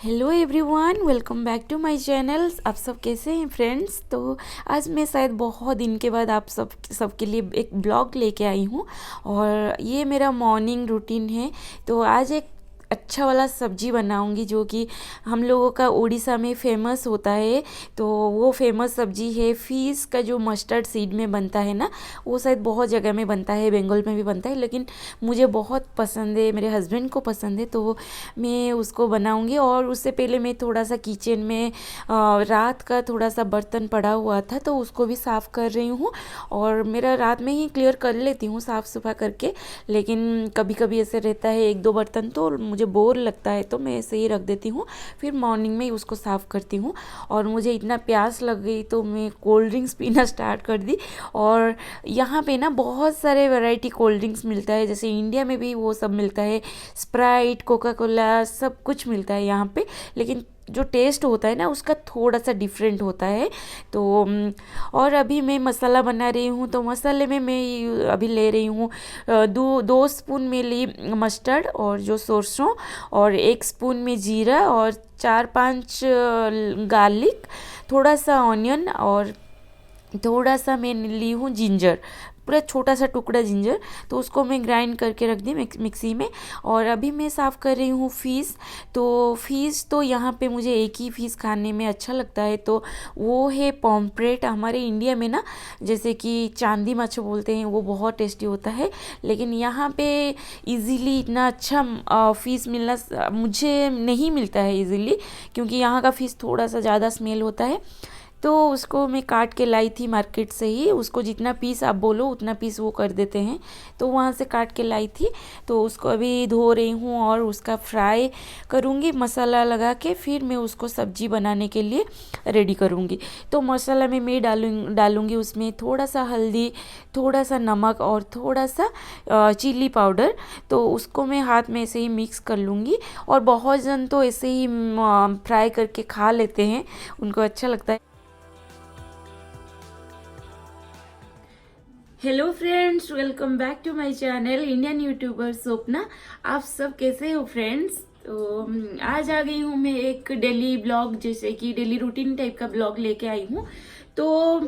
Hello everyone, welcome back to my channel. आप सब कैसे हैं फ्रेंड्स? तो आज मैं शायद बहुत दिन के बाद आप सबके लिए एक ब्लॉग लेके आई हूँ और ये मेरा मॉर्निंग रूटीन है। तो आज एक अच्छा वाला सब्जी बनाऊंगी जो कि हम लोगों का उड़ीसा में फेमस होता है। तो वो फेमस सब्जी है फिश का, जो मस्टर्ड सीड में बनता है ना। वो शायद बहुत जगह में बनता है, बंगाल में भी बनता है, लेकिन मुझे बहुत पसंद है, मेरे हस्बैंड को पसंद है। तो मैं उसको बनाऊंगी। और उससे पहले मैं थोड़ा सा किचन में रात का थोड़ा सा बर्तन पड़ा हुआ था तो उसको भी साफ़ कर रही हूँ। और मेरा रात में ही क्लियर कर लेती हूँ साफ़ सुफा करके, लेकिन कभी कभी ऐसे रहता है एक दो बर्तन तो मुझे बोर लगता है तो मैं ऐसे ही रख देती हूँ, फिर मॉर्निंग में ही उसको साफ़ करती हूँ। और मुझे इतना प्यास लग गई तो मैं कोल्ड ड्रिंक्स पीना स्टार्ट कर दी। और यहाँ पे ना बहुत सारे वैरायटी कोल्ड ड्रिंक्स मिलता है, जैसे इंडिया में भी वो सब मिलता है, स्प्राइट, कोका कोला, सब कुछ मिलता है यहाँ पे। लेकिन जो टेस्ट होता है ना उसका थोड़ा सा डिफरेंट होता है। तो और अभी मैं मसाला बना रही हूँ, तो मसाले में मैं अभी ले रही हूँ दो स्पून में ली मस्टर्ड और जो सरसों, और एक स्पून में जीरा, और चार पांच गार्लिक, थोड़ा सा ऑनियन, और थोड़ा सा मैं ली हूँ जिंजर, पूरा छोटा सा टुकड़ा जिंजर। तो उसको मैं ग्राइंड करके रख दी मिक्सी में। और अभी मैं साफ़ कर रही हूँ फ़िश। तो फ़िश तो यहाँ पे मुझे एक ही फ़िश खाने में अच्छा लगता है, तो वो है पॉम्फ्रेट। हमारे इंडिया में ना जैसे कि चांदी माछ बोलते हैं, वो बहुत टेस्टी होता है, लेकिन यहाँ पे इजीली इतना अच्छा फ़िश मिलना मुझे नहीं मिलता है इजीली, क्योंकि यहाँ का फ़िश थोड़ा सा ज़्यादा स्मेल होता है। तो उसको मैं काट के लाई थी मार्केट से ही, उसको जितना पीस आप बोलो उतना पीस वो कर देते हैं, तो वहाँ से काट के लाई थी। तो उसको अभी धो रही हूँ और उसका फ्राई करूँगी मसाला लगा के, फिर मैं उसको सब्जी बनाने के लिए रेडी करूँगी। तो मसाला में मैं डालूँगी उसमें थोड़ा सा हल्दी, थोड़ा सा नमक, और थोड़ा सा चिल्ली पाउडर। तो उसको मैं हाथ में ऐसे ही मिक्स कर लूँगी। और बहुत जन तो ऐसे ही फ्राई करके खा लेते हैं, उनको अच्छा लगता है। Hello friends, welcome back to my channel Indian YouTuber Swapna. आप सब कैसे हो फ्रेंड्स? तो आज आ गई हूँ मैं एक डेली ब्लॉग, जैसे कि डेली रूटीन टाइप का ब्लॉग लेके आई हूँ। तो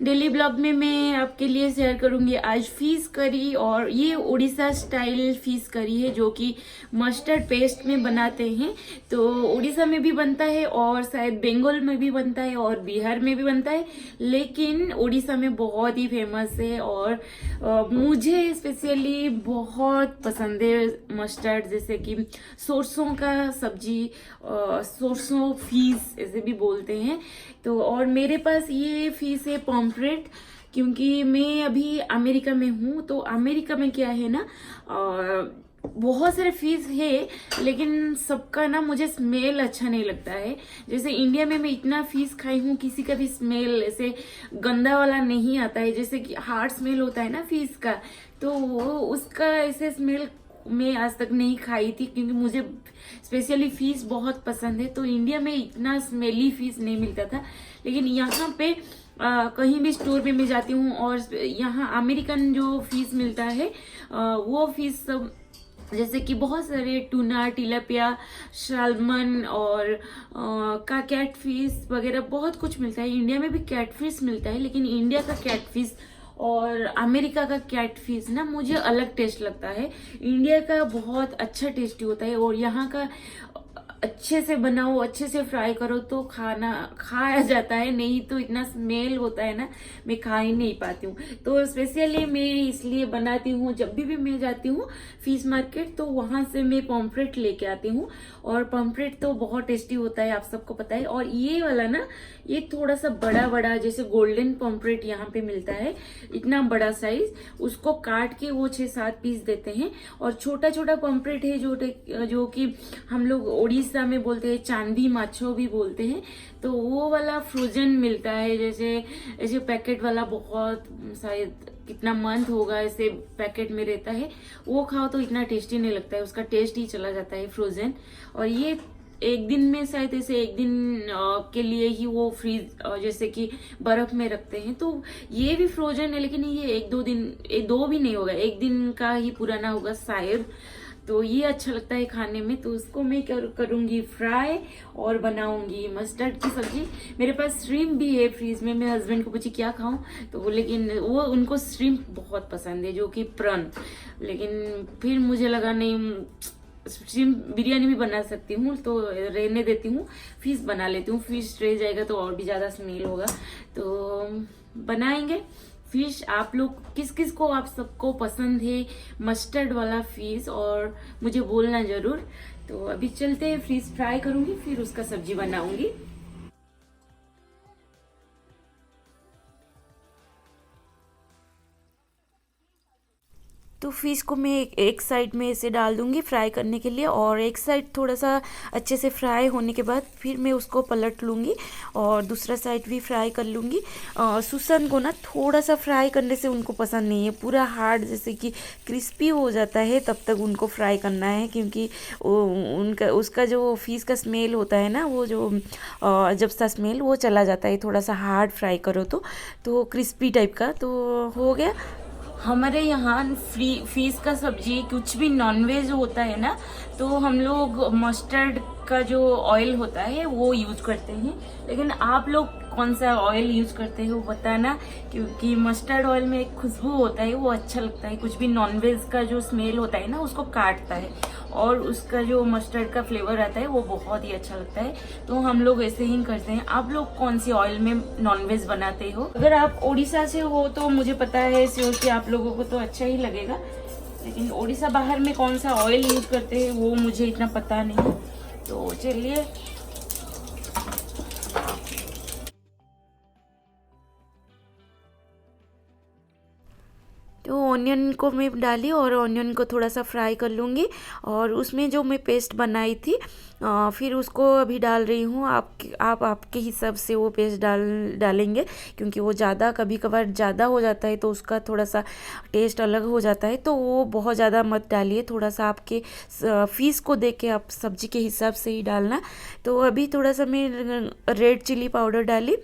डेली ब्लॉग में मैं आपके लिए शेयर करूँगी आज फिश करी, और ये उड़ीसा स्टाइल फिश करी है जो कि मस्टर्ड पेस्ट में बनाते हैं। तो उड़ीसा में भी बनता है और शायद बंगाल में भी बनता है और बिहार में भी बनता है, लेकिन उड़ीसा में बहुत ही फेमस है। और मुझे स्पेशली बहुत पसंद है मस्टर्ड, जैसे कि सरसों का सब्जी, सरसों फिश ऐसे भी बोलते हैं। तो और मेरे पास ये फिश है पॉम्फ्रेट, क्योंकि मैं अभी अमेरिका में हूँ। तो अमेरिका में क्या है ना, बहुत सारे फिश है, लेकिन सबका ना मुझे स्मेल अच्छा नहीं लगता है। जैसे इंडिया में मैं इतना फिश खाई हूँ, किसी का भी स्मेल ऐसे गंदा वाला नहीं आता है, जैसे कि हार्ड स्मेल होता है ना फिश का, तो वो उसका ऐसे स्मेल मैं आज तक नहीं खाई थी, क्योंकि मुझे स्पेशली फिश बहुत पसंद है। तो इंडिया में इतना स्मेली फिश नहीं मिलता था, लेकिन यहाँ पे कहीं भी स्टोर पे मैं जाती हूँ और यहाँ अमेरिकन जो फिश मिलता है, वो फिश सब, जैसे कि बहुत सारे टूना, टिलापिया, साल्मन, और का कैटफिश वगैरह बहुत कुछ मिलता है। इंडिया में भी कैटफिश मिलता है, लेकिन इंडिया का कैटफिश और अमेरिका का कैटफिश ना मुझे अलग टेस्ट लगता है। इंडिया का बहुत अच्छा टेस्टी होता है, और यहाँ का अच्छे से बनाओ, अच्छे से फ्राई करो तो खाना खाया जाता है, नहीं तो इतना स्मेल होता है ना, मैं खा ही नहीं पाती हूँ। तो स्पेशली मैं इसलिए बनाती हूँ, जब भी मैं जाती हूँ फिश मार्केट तो वहां से मैं पॉम्फ्रेट लेके आती हूँ। और पॉम्फ्रेट तो बहुत टेस्टी होता है, आप सबको पता है। और ये वाला ना, ये थोड़ा सा बड़ा बड़ा, जैसे गोल्डन पॉम्फ्रेट यहाँ पे मिलता है, इतना बड़ा साइज, उसको काट के वो 6-7 पीस देते हैं। और छोटा छोटा पॉम्फ्रेट है जो कि हम लोग उड़ीसा में बोलते हैं, चांदी माछो भी बोलते हैं। तो वो वाला फ्रोजन मिलता है, जैसे ऐसे पैकेट वाला, बहुत शायद कितना मंथ होगा ऐसे पैकेट में रहता है, वो खाओ तो इतना टेस्टी नहीं लगता है, उसका टेस्ट ही चला जाता है फ्रोजन। और ये एक दिन में शायद ऐसे एक दिन के लिए ही वो फ्रीज, जैसे कि बर्फ में रखते हैं। तो ये भी फ्रोजन है, लेकिन ये एक दो दिन, दो भी नहीं होगा, एक दिन का ही पुराना होगा शायद। तो ये अच्छा लगता है खाने में। तो उसको मैं करूँगी फ्राई और बनाऊँगी मस्टर्ड की सब्जी। मेरे पास श्रिम्प भी है फ्रीज में। मेरे हस्बैंड को पूछी क्या खाऊं, तो वो लेकिन वो उनको श्रिम्प बहुत पसंद है, जो कि प्रॉन। लेकिन फिर मुझे लगा नहीं, श्रिम्प बिरयानी भी बना सकती हूँ, तो रहने देती हूँ, फिश बना लेती हूँ। फिश रह जाएगा तो और भी ज़्यादा स्मेल होगा। तो बनाएंगे फिश। आप लोग किस किस को, आप सबको पसंद है मस्टर्ड वाला फिश, और मुझे बोलना जरूर। तो अभी चलते हैं, फिश फ्राई करूँगी फिर उसका सब्जी बनाऊँगी। तो फिश को मैं एक साइड में ऐसे डाल दूंगी फ्राई करने के लिए, और एक साइड थोड़ा सा अच्छे से फ्राई होने के बाद फिर मैं उसको पलट लूँगी और दूसरा साइड भी फ्राई कर लूँगी। सुसन को ना थोड़ा सा फ्राई करने से उनको पसंद नहीं है, पूरा हार्ड जैसे कि क्रिस्पी हो जाता है तब तक उनको फ्राई करना है, क्योंकि उनका उसका जो फिश का स्मेल होता है ना, वो जो जब सा स्मेल वो चला जाता है। थोड़ा सा हार्ड फ्राई करो तो क्रिस्पी टाइप का तो हो गया। हमारे यहाँ फिश का सब्जी कुछ भी नॉनवेज होता है ना, तो हम लोग मस्टर्ड का जो ऑयल होता है वो यूज करते हैं। लेकिन आप लोग कौन सा ऑयल यूज करते हो बताना, क्योंकि मस्टर्ड ऑयल में एक खुशबू होता है, वो अच्छा लगता है। कुछ भी नॉनवेज का जो स्मेल होता है ना, उसको काटता है, और उसका जो मस्टर्ड का फ्लेवर आता है वो बहुत ही अच्छा लगता है। तो हम लोग ऐसे ही करते हैं। आप लोग कौन सी ऑयल में नॉनवेज बनाते हो? अगर आप उड़ीसा से हो तो मुझे पता है श्योर कि आप लोगों को तो अच्छा ही लगेगा, लेकिन उड़ीसा बाहर में कौन सा ऑयल यूज करते हैं वो मुझे इतना पता नहीं। तो चलिए, तो ऑनियन को मैं डाली और ऑनियन को थोड़ा सा फ्राई कर लूँगी, और उसमें जो मैं पेस्ट बनाई थी फिर उसको अभी डाल रही हूँ। आप आपके हिसाब से वो पेस्ट डालेंगे, क्योंकि वो ज़्यादा कभी कभार ज़्यादा हो जाता है तो उसका थोड़ा सा टेस्ट अलग हो जाता है। तो वो बहुत ज़्यादा मत डालिए, थोड़ा सा आपके फीस को देख के आप सब्जी के हिसाब से ही डालना। तो अभी थोड़ा सा मैं रेड चिली पाउडर डाली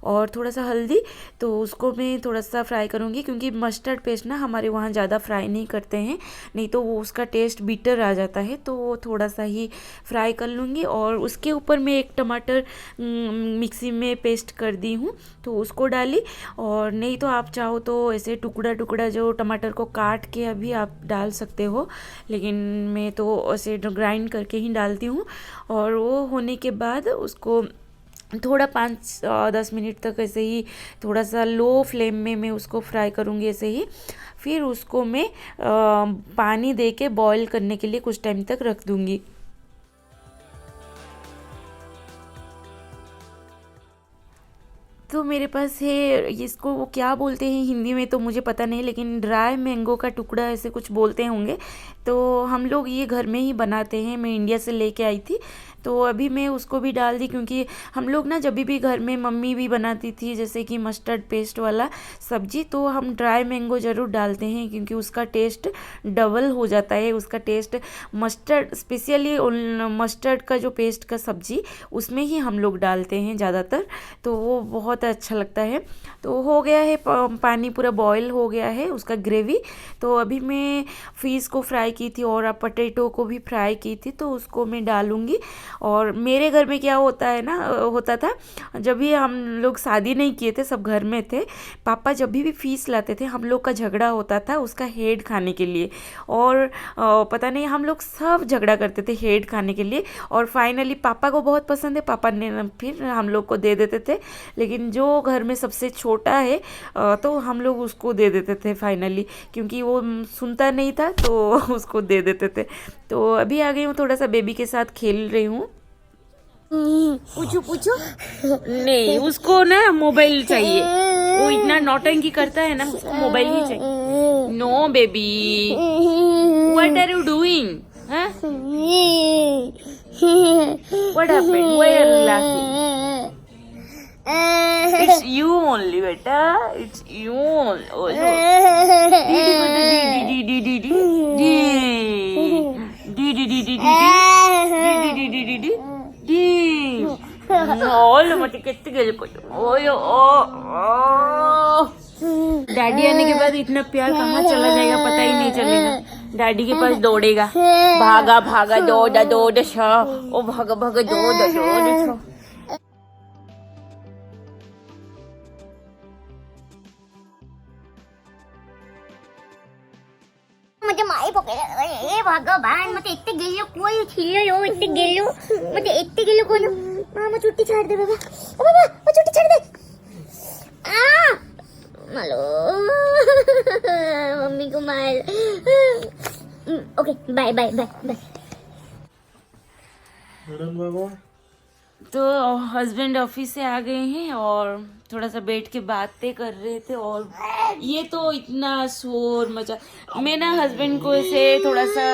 और थोड़ा सा हल्दी, तो उसको मैं थोड़ा सा फ्राई करूँगी, क्योंकि मस्टर्ड पेस्ट ना हमारे वहाँ ज़्यादा फ्राई नहीं करते हैं, नहीं तो वो उसका टेस्ट बिटर आ जाता है। तो वो थोड़ा सा ही फ्राई कर लूँगी, और उसके ऊपर मैं एक टमाटर मिक्सी में पेस्ट कर दी हूँ तो उसको डाली। और नहीं तो आप चाहो तो ऐसे टुकड़ा टुकड़ा जो टमाटर को काट के अभी आप डाल सकते हो, लेकिन मैं तो ऐसे ग्राइंड करके ही डालती हूँ। और वो होने के बाद उसको थोड़ा 5-10 मिनट तक ऐसे ही थोड़ा सा लो फ्लेम में मैं उसको फ्राई करूँगी ऐसे ही। फिर उसको मैं पानी दे के बॉईल करने के लिए कुछ टाइम तक रख दूँगी। तो मेरे पास है, इसको वो क्या बोलते हैं हिंदी में तो मुझे पता नहीं, लेकिन ड्राई मैंगो का टुकड़ा ऐसे कुछ बोलते होंगे। तो हम लोग ये घर में ही बनाते हैं, मैं इंडिया से लेके आई थी, तो अभी मैं उसको भी डाल दी। क्योंकि हम लोग ना जब भी घर में मम्मी भी बनाती थी जैसे कि मस्टर्ड पेस्ट वाला सब्जी, तो हम ड्राई मैंगो ज़रूर डालते हैं, क्योंकि उसका टेस्ट डबल हो जाता है। उसका टेस्ट मस्टर्ड, स्पेशली मस्टर्ड का जो पेस्ट का सब्जी उसमें ही हम लोग डालते हैं ज़्यादातर, तो वो बहुत अच्छा लगता है। तो हो गया है, पानी पूरा बॉयल हो गया है उसका ग्रेवी। तो अभी मैं फिश को फ्राई की थी और पोटैटो को भी फ्राई की थी, तो उसको मैं डालूँगी। और मेरे घर में क्या होता था, जब भी हम लोग शादी नहीं किए थे, सब घर में थे, पापा जब भी फिश लाते थे हम लोग का झगड़ा होता था उसका हेड खाने के लिए। और पता नहीं हम लोग सब झगड़ा करते थे हेड खाने के लिए, और फाइनली पापा को बहुत पसंद है, पापा ने फिर हम लोग को दे देते थे। लेकिन जो घर में सबसे छोटा है तो हम लोग उसको दे देते थे फाइनली, क्योंकि वो सुनता नहीं था तो उसको दे देते थे। तो अभी आ गई हूँ, थोड़ा सा बेबी के साथ खेल रही हूँ। पूछो पूछो। नहीं, उसको ना मोबाइल चाहिए, वो इतना नौटंकी करता है ना, उसको मोबाइल ही चाहिए। No baby, what are you doing? What happened? Why are you laughing? It's you only, beta. It's you only. Oh, no. Didi, didi, didi, didi, didi, didi, didi, didi, didi, didi. Oh, मत कितने गए कोई? Daddy आने के बाद इतना प्यार कहाँ चला जाएगा पता ही नहीं चलेगा। डैडी के पास दौड़ेगा, भागा भागा दौड़ दौड़ छा, ओ भागा भागा दौड़ दौड़ छा। म्हणजे माई पकडलं ए भगवान मग एकटे गेलो कोण छिल्लो एकटे गेलो मग एकटे गेलो कोण मामा चुट्टी छाड़ दे बाबा ओ बाबा वो चुट्टी छाड़ दे आ malo मम्मी को मार okay bye bye bye bye. Madam बाबा तो हस्बैंड ऑफिस से आ गए हैं और थोड़ा सा बैठ के बातें कर रहे थे और ये तो इतना शोर मचा। मैं ना हस्बैंड को ऐसे थोड़ा सा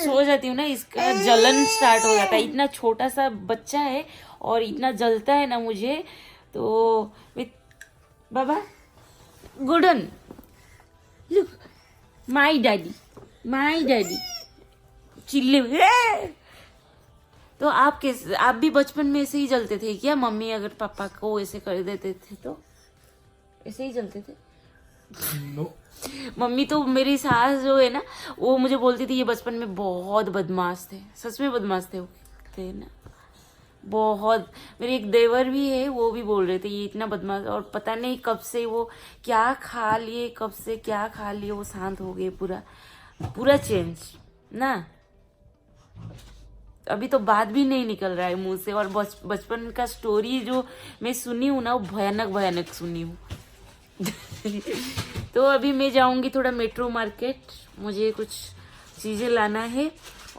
सो जाती हूँ ना, इसका जलन स्टार्ट हो जाता है। इतना छोटा सा बच्चा है और इतना जलता है ना मुझे, तो बाबा गुडन लुक माय डैडी चिल्ले। तो आप कैसे, आप भी बचपन में ऐसे ही जलते थे क्या? मम्मी अगर पापा को ऐसे कर देते थे तो ऐसे ही जलते थे? नो मम्मी तो मेरी सास जो है ना, वो मुझे बोलती थी ये बचपन में बहुत बदमाश थे। सच में बदमाश थे ना बहुत। मेरे एक देवर भी है, वो भी बोल रहे थे ये इतना बदमाश, और पता नहीं कब से वो क्या खा लिए, कब से क्या खा लिए, वो शांत हो गए पूरा चेंज ना। अभी तो बात भी नहीं निकल रहा है मुंह से, और बचपन का स्टोरी जो मैं सुनी हूँ ना, वो भयानक सुनी हूँ। तो अभी मैं जाऊंगी थोड़ा मेट्रो मार्केट, मुझे कुछ चीजें लाना है,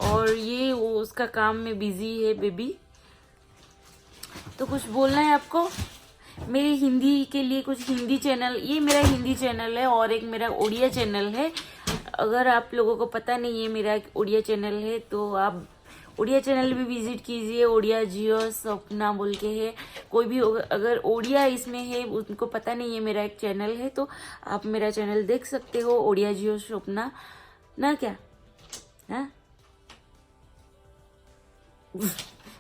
और ये वो उसका काम में बिजी है बेबी। तो कुछ बोलना है आपको मेरे हिंदी के लिए? कुछ हिंदी चैनल, ये मेरा हिंदी चैनल है और एक मेरा उड़िया चैनल है। अगर आप लोगों को पता नहीं है मेरा एक उड़िया चैनल है, तो आप उड़िया चैनल भी विजिट कीजिए। उड़िया जियो सपना बोल के है। कोई भी अगर उड़िया इसमें है, उनको पता नहीं है मेरा एक चैनल है, तो आप मेरा चैनल देख सकते हो, उड़िया जियो सपना ना। क्या हाँ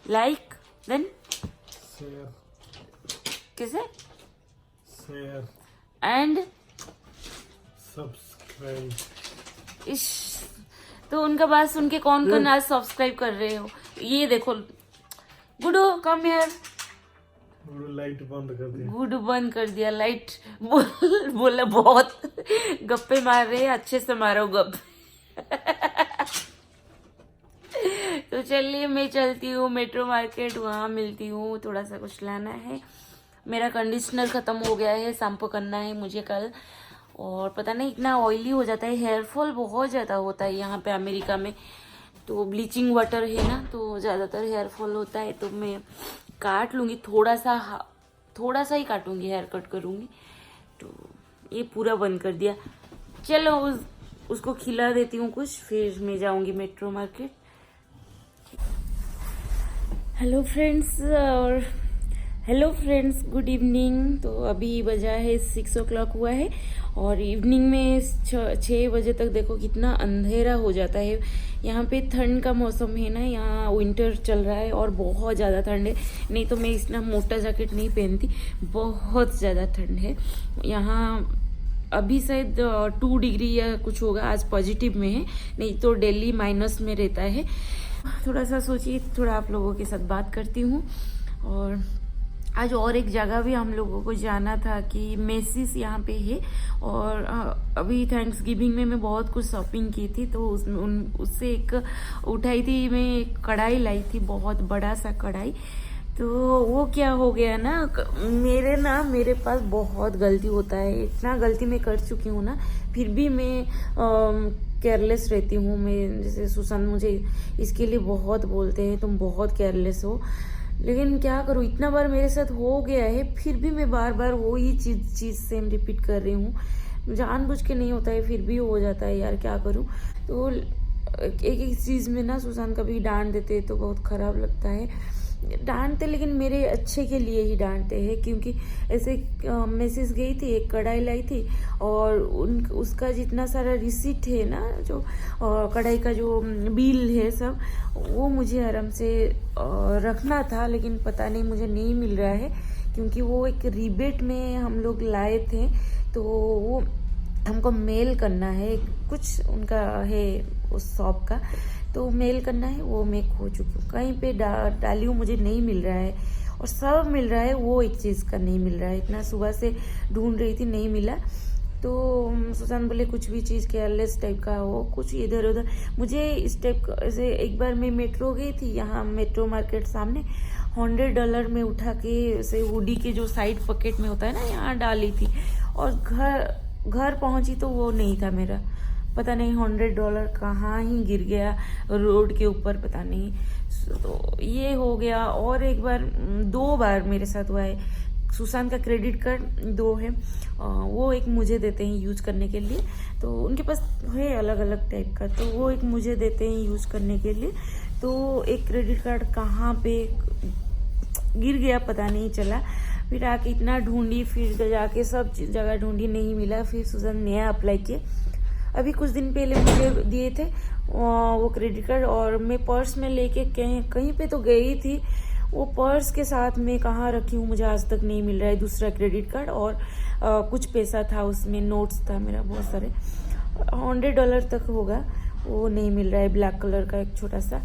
लाइक देन शेयर कैसे शेयर एंड सब्सक्राइब। इश, तो उनका बात सुन के कौन कौन आज सब्सक्राइब कर रहे हो? ये देखो गुडू कम हियर। लाइट बंद कर दिया। गुडू बंद कर दिया लाइट। बोला बहुत गप्पे मार रहे हैं, अच्छे से मारो गप। तो चलिए मैं चलती हूँ मेट्रो मार्केट, वहाँ मिलती हूँ। थोड़ा सा कुछ लाना है, मेरा कंडीशनर खत्म हो गया है, शैम्पू करना है मुझे कल। और पता नहीं इतना ऑयली हो जाता है, हेयर फॉल बहुत ज़्यादा होता है यहाँ पे अमेरिका में। तो ब्लीचिंग वाटर है ना, तो ज़्यादातर हेयर फॉल होता है। तो मैं काट लूँगी, थोड़ा सा ही काटूँगी, हेयर कट करूँगी। तो ये पूरा बंद कर दिया। चलो उसको खिला देती हूँ कुछ, फिर मैं जाऊँगी metro market. Hello friends good evening. तो अभी बजा है 6 o'clock हुआ है, और इवनिंग में 6 बजे तक देखो कितना अंधेरा हो जाता है। यहाँ पे ठंड का मौसम है ना, यहाँ विंटर चल रहा है और बहुत ज़्यादा ठंड है। नहीं तो मैं इतना मोटा जैकेट नहीं पहनती, बहुत ज़्यादा ठंड है यहाँ। अभी शायद 2 डिग्री या कुछ होगा, आज पॉजिटिव में है, नहीं तो दिल्ली माइनस में रहता है। थोड़ा सा सोचिए, थोड़ा आप लोगों के साथ बात करती हूँ। और आज और एक जगह भी हम लोगों को जाना था कि मेसिस यहाँ पे है, और अभी थैंक्स गिविंग में मैं बहुत कुछ शॉपिंग की थी, तो उससे एक उठाई थी, मैं एक कढ़ाई लाई थी, बहुत बड़ा सा कढ़ाई। तो वो क्या हो गया ना, मेरे पास बहुत गलती होता है, इतना गलती मैं कर चुकी हूँ ना, फिर भी मैं केयरलेस रहती हूँ। मैं जैसे सुशांत मुझे इसके लिए बहुत बोलते हैं तुम बहुत केयरलेस हो, लेकिन क्या करूँ, इतना बार मेरे साथ हो गया है, फिर भी मैं बार बार वो ही चीज़ सेम रिपीट कर रही हूँ। जानबूझ के नहीं होता है, फिर भी हो जाता है यार, क्या करूँ। तो एक चीज़ में ना सुशांत कभी डांट देते तो बहुत ख़राब लगता है। डांटते लेकिन मेरे अच्छे के लिए ही डांटते हैं, क्योंकि ऐसे मैसेज गई थी, एक कढ़ाई लाई थी, और उसका जितना सारा रिसीट है ना, जो कढ़ाई का जो बिल है सब, वो मुझे आराम से रखना था, लेकिन पता नहीं मुझे नहीं मिल रहा है, क्योंकि वो एक रिबेट में हम लोग लाए थे। तो वो हमको मेल करना है, कुछ उनका है उस शॉप का, तो मेल करना है, वो मैं खो चुकी हूँ। कहीं पे डाली हूँ, मुझे नहीं मिल रहा है, और सब मिल रहा है, वो एक चीज़ का नहीं मिल रहा है। इतना सुबह से ढूंढ रही थी, नहीं मिला। तो सुशांत बोले कुछ भी चीज़ केयरलेस टाइप का हो, कुछ इधर उधर। मुझे इस टाइप का, ऐसे एक बार मैं मेट्रो गई थी, यहाँ मेट्रो मार्केट सामने, $100 में उठा के ऐसे हुडी के जो साइड पॉकेट में होता है ना, यहाँ डाली थी, और घर पहुंची तो वो नहीं था मेरा। पता नहीं $100 कहाँ ही गिर गया रोड के ऊपर, पता नहीं। तो ये हो गया। और एक बार, 2 बार मेरे साथ हुआ है। सुशांत का क्रेडिट कार्ड 2 है, वो एक मुझे देते हैं यूज करने के लिए, तो उनके पास है अलग अलग टाइप का, तो वो एक मुझे देते हैं यूज करने के लिए। तो एक क्रेडिट कार्ड कहाँ पे गिर गया पता नहीं चला। फिर आके इतना ढूंढी, फिर जाके सब जगह ढूंढी, नहीं मिला। फिर सुशांत नया अप्लाई किए। अभी कुछ दिन पहले मुझे दिए थे वो क्रेडिट कार्ड, और मैं पर्स में लेके कहीं पे तो गई थी, वो पर्स के साथ मैं कहाँ रखी हूँ मुझे आज तक नहीं मिल रहा है दूसरा क्रेडिट कार्ड। और कुछ पैसा था उसमें, नोट्स था मेरा बहुत सारे, $100 तक होगा, वो नहीं मिल रहा है, ब्लैक कलर का एक छोटा सा।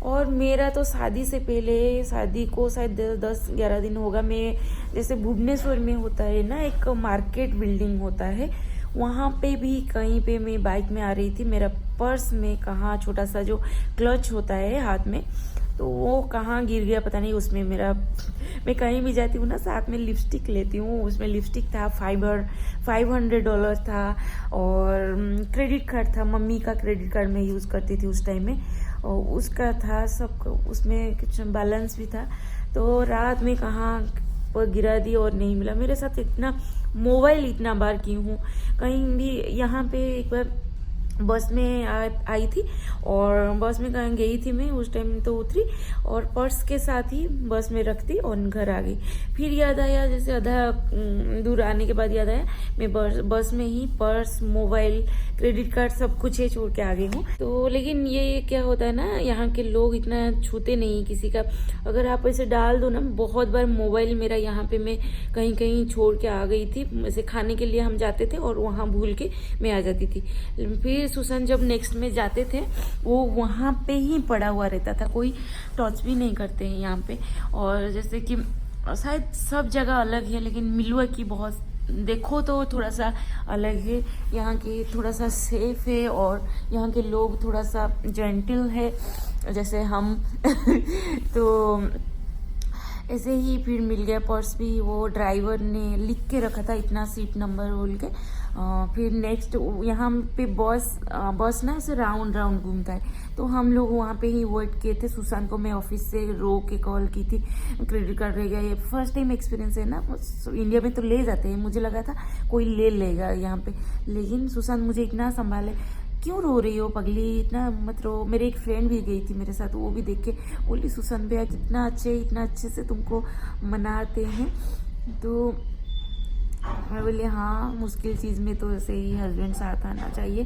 और मेरा तो शादी से पहले, शादी को शायद 10-11 दिन होगा, मैं जैसे भुवनेश्वर में होता है ना एक मार्केट बिल्डिंग होता है, वहाँ पे भी कहीं पे मैं बाइक में आ रही थी, मेरा पर्स में कहाँ छोटा सा जो क्लच होता है हाथ में, तो वो कहाँ गिर गया पता नहीं। उसमें मेरा, मैं कहीं भी जाती हूँ ना साथ में लिपस्टिक लेती हूँ, उसमें लिपस्टिक था, $500 था, और क्रेडिट कार्ड था, मम्मी का क्रेडिट कार्ड मैं यूज़ करती थी उस टाइम में, और उसका था सब, उसमें कुछ बैलेंस भी था। तो रात में कहाँ पर गिरा दी और नहीं मिला। मेरे साथ इतना मोबाइल इतना बार की हूँ, कहीं भी। यहाँ पे एक बार बस में आई थी, और बस में कहीं गई थी मैं, उस टाइम तो उतरी और पर्स के साथ ही बस में रख दी और घर आ गई। फिर याद आया, जैसे आधा दूर आने के बाद याद आया, मैं बस में ही पर्स, मोबाइल, क्रेडिट कार्ड सब कुछ ही छोड़ के आ गई हूँ। तो लेकिन ये क्या होता है ना, यहाँ के लोग इतना छूते नहीं किसी का। अगर आप ऐसे डाल दो ना, बहुत बार मोबाइल मेरा यहाँ पे मैं कहीं कहीं छोड़ के आ गई थी, ऐसे खाने के लिए हम जाते थे और वहाँ भूल के मैं आ जाती थी। फिर सुशांत जब नेक्स्ट में जाते थे, वो वहाँ पे ही पड़ा हुआ रहता था, कोई टच भी नहीं करते हैं यहाँ पे। और जैसे कि शायद सब जगह अलग है, लेकिन मिल्वाकी बहुत देखो तो थोड़ा सा अलग है। यहाँ के थोड़ा सा सेफ है, और यहाँ के लोग थोड़ा सा जेंटल है जैसे हम तो ऐसे ही फिर मिल गया पर्स भी, वो ड्राइवर ने लिख के रखा था इतना सीट नंबर बोल के। फिर नेक्स्ट यहाँ पे बस ना ऐसे राउंड राउंड घूमता है, तो हम लोग वहाँ पे ही वेट किए थे। सुशांत को मैं ऑफिस से रो के कॉल की थी, क्रेडिट कार्ड रह गया। ये फर्स्ट टाइम एक्सपीरियंस है ना, इंडिया में तो ले जाते हैं, मुझे लगा था कोई ले लेगा यहाँ पे, लेकिन सुशांत मुझे इतना संभाले, क्यों रो रही हो पगली, इतना मत रो। मेरी एक फ्रेंड भी गई थी मेरे साथ, वो भी देख के बोली सुशांत भैया कितना अच्छे से तुमको मनाते हैं। तो मैं बोली हाँ, मुश्किल चीज़ में तो ऐसे ही हस्बैंड साथ आना चाहिए।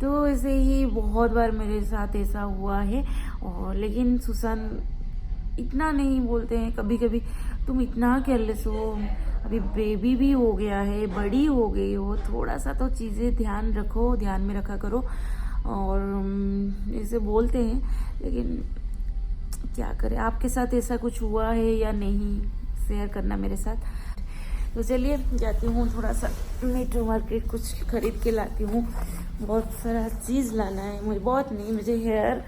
तो ऐसे ही बहुत बार मेरे साथ ऐसा हुआ है। और लेकिन सुशांत इतना नहीं बोलते हैं, कभी कभी तुम इतना केयरलेस हो, अभी बेबी भी हो गया है, बड़ी हो गई हो, थोड़ा सा तो चीज़ें ध्यान रखो, ध्यान में रखा करो। और ऐसे बोलते हैं, लेकिन क्या करें। आपके साथ ऐसा कुछ हुआ है या नहीं, शेयर करना मेरे साथ। तो चलिए जाती हूँ, थोड़ा सा मेट्रो मार्केट कुछ खरीद के लाती हूँ। बहुत सारा चीज़ लाना है मुझे, बहुत नहीं, मुझे हेयर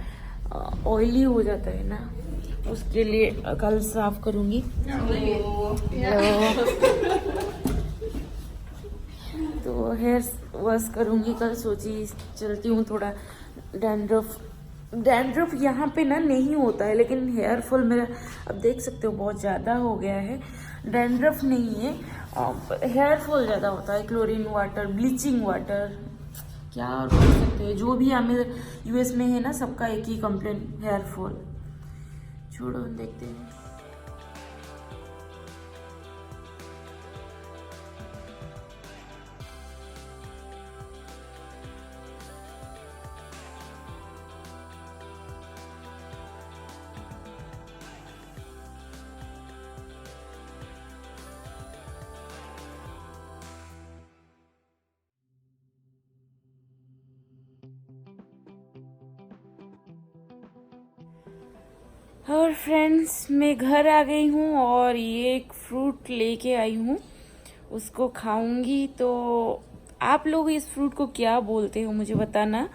ऑयली हो जाता है ना, उसके लिए कल साफ करूँगी। तो हेयर वॉश करूँगी कल, सोची चलती हूँ। थोड़ा डैंड्रफ यहाँ पे ना नहीं होता है, लेकिन हेयर फॉल मेरा अब देख सकते हो बहुत ज़्यादा हो गया है। डैंड्रफ नहीं है, हेयर फॉल ज़्यादा होता है। क्लोरीन वाटर, ब्लीचिंग वाटर, क्या और बोल सकते हैं, जो भी हमें यूएस में है ना, सबका एक ही कंप्लेन, हेयर फॉल। छोड़ो, देखते हैं। और फ्रेंड्स मैं घर आ गई हूँ और ये एक फ्रूट लेके आई हूँ, उसको खाऊंगी। तो आप लोग इस फ्रूट को क्या बोलते हो मुझे बताना,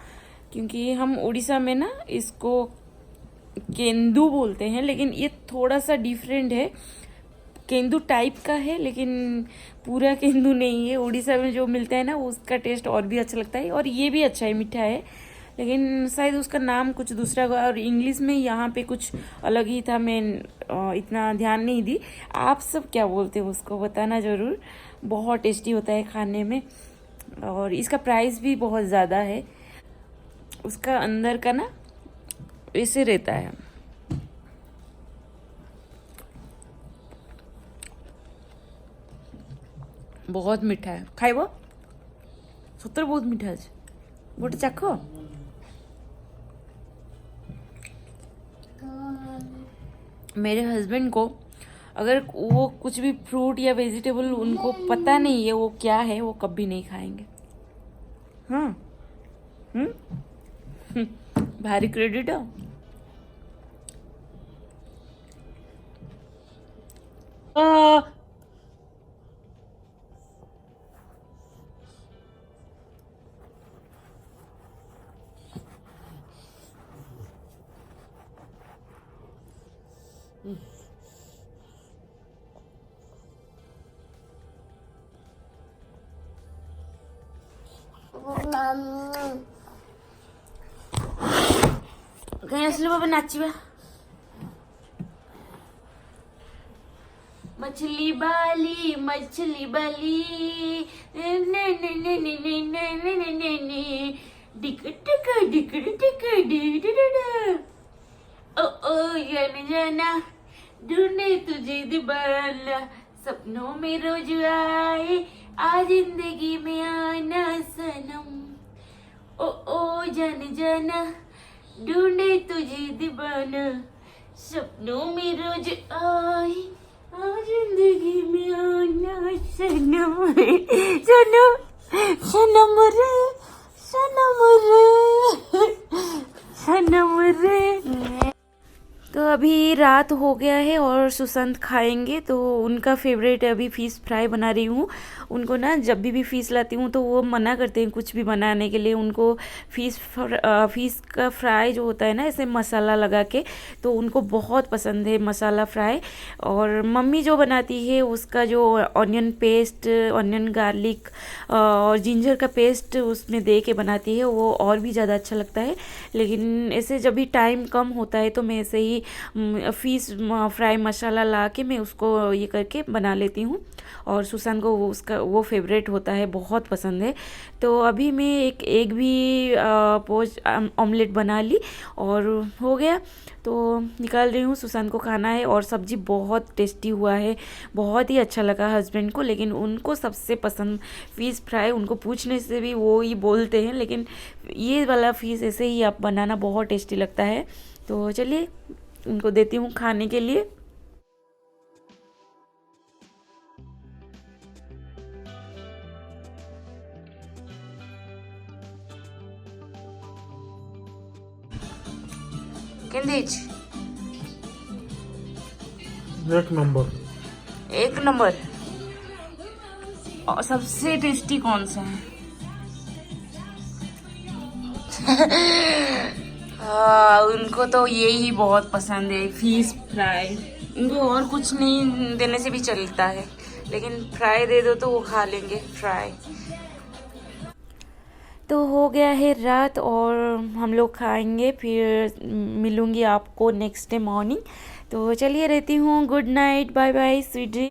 क्योंकि हम उड़ीसा में ना इसको केंदू बोलते हैं, लेकिन ये थोड़ा सा डिफरेंट है। केंदू टाइप का है लेकिन पूरा केंदू नहीं है। उड़ीसा में जो मिलता है ना उसका टेस्ट और भी अच्छा लगता है, और ये भी अच्छा है, मीठा है, लेकिन शायद उसका नाम कुछ दूसरा होगा और इंग्लिश में यहाँ पे कुछ अलग ही था। मैं इतना ध्यान नहीं दी। आप सब क्या बोलते हो उसको बताना ज़रूर। बहुत टेस्टी होता है खाने में, और इसका प्राइस भी बहुत ज़्यादा है। उसका अंदर का ना ऐसे रहता है। बहुत मीठा है, खाइबो सतर बहुत मीठा আছে गोटे चाखो। मेरे हस्बैंड को अगर वो कुछ भी फ्रूट या वेजिटेबल उनको पता नहीं है वो क्या है, वो कभी नहीं खाएंगे। हाँ भारी क्रेडिट है। कहीं असली बाबा नाचिबा। मछली बाली मछली बाली ने ने ने ने ने ने ने ने ने ने डिक डिक डिक डिक डिक ओ ओ जाना ढूंढे तुझे दीवाना, सपनों में रोज आए आ जिंदगी में आना सनम। ओ ओ जाना ढूंढे तुझे दीवाना, सपनों में रोज आए आ जिंदगी में आना सनम रे सनम सनम रे सनम रे सनम रे। तो अभी रात हो गया है और सुशांत खाएंगे, तो उनका फेवरेट अभी फ़िश फ्राई बना रही हूँ। उनको ना जब भी फ़िश लाती हूँ तो वो मना करते हैं कुछ भी बनाने के लिए। उनको फ़िश का फ्राई जो होता है ना ऐसे मसाला लगा के, तो उनको बहुत पसंद है मसाला फ्राई। और मम्मी जो बनाती है उसका जो ऑनियन पेस्ट, ऑनियन गार्लिक और जिंजर का पेस्ट उसमें दे के बनाती है वो और भी ज़्यादा अच्छा लगता है। लेकिन ऐसे जब भी टाइम कम होता है तो मैं ऐसे ही फ़िश फ्राई मसाला ला के मैं उसको ये करके बना लेती हूँ। और सुशांत को उसका वो फेवरेट होता है, बहुत पसंद है। तो अभी मैं एक एग भी पोच ऑमलेट बना ली और हो गया, तो निकाल रही हूँ। सुशांत को खाना है और सब्ज़ी बहुत टेस्टी हुआ है, बहुत ही अच्छा लगा हस्बैंड को। लेकिन उनको सबसे पसंद फ़िश फ्राई, उनको पूछने से भी वो ही बोलते हैं, लेकिन ये वाला फ़िश ऐसे ही आप बनाना बहुत टेस्टी लगता है। तो चलिए उनको देती हूँ खाने के लिए। एक नंबर। एक नंबर। और सबसे टेस्टी कौन सा है? उनको तो ये ही बहुत पसंद है, फिश फ्राई। उनको और कुछ नहीं देने से भी चलता है, लेकिन फ्राई दे दो तो वो खा लेंगे फ्राई। तो हो गया है रात और हम लोग खाएंगे, फिर मिलूंगी आपको नेक्स्ट डे मॉर्निंग। तो चलिए रहती हूँ, good night, bye bye, sweet dream.